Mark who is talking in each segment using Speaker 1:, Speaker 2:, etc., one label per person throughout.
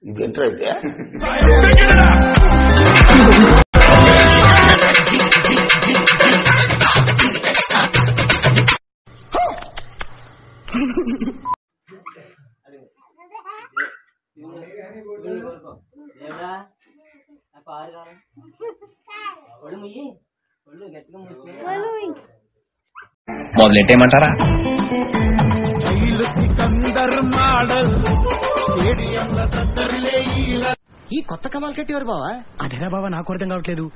Speaker 1: ఇదేంట్రా అయితే
Speaker 2: మొదలెట్టేయమంటారా?
Speaker 3: ఈ కొత్త కమాల్ కట్టి ఎవరు బావా?
Speaker 4: అదేనా బావా, నాకు అర్థం కావట్లేదు.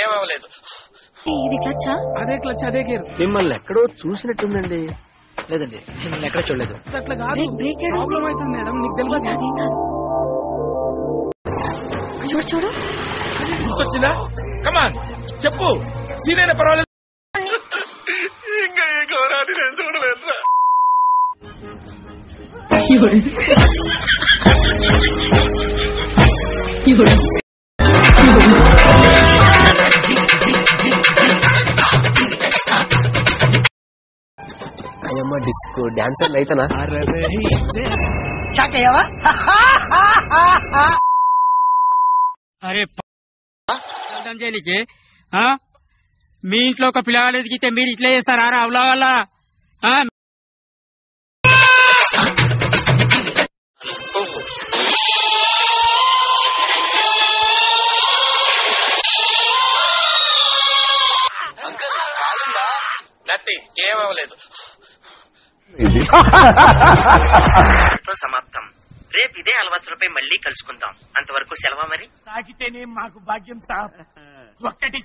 Speaker 2: ఏమవలేదు.
Speaker 5: ఇది క్లచ్చా?
Speaker 4: అదే క్లచ్, అదే గేర్.
Speaker 3: మిమ్మల్ని ఎక్కడో చూసినట్టుందండి. లేదండి, మిమ్మల్ని ఎక్కడ చూడలేదు.
Speaker 4: అట్లా కాదు, ప్రాబ్లం అవుతుంది మేడం, నీకు తెలియదు.
Speaker 5: చూడు చూడు,
Speaker 2: గుర్తొచ్చిందా? కమాన్ చెప్పు, సీనైనా పర్వాలేదు. ఇంకా ఏ గౌరవాన్ని నేను చూడలేదురా.
Speaker 3: అయ్యమ్మ డిస్కో డాన్సర్ అయితేనా?
Speaker 4: అరే చేయనికి మీ ఇంట్లో ఒక పిల్లగాడు ఎదిగితే మీరు ఇట్లా చేస్తారా? అవలా వల్ల
Speaker 2: ఏమవలేదు.
Speaker 3: సమాప్తం. రేపు ఇదే అలవాట్లపై మళ్ళీ కలుసుకుందాం. అంతవరకు సెలవా మరి.
Speaker 4: తాకితేనే మాకు భాగ్యం సార్. ఒక్కటి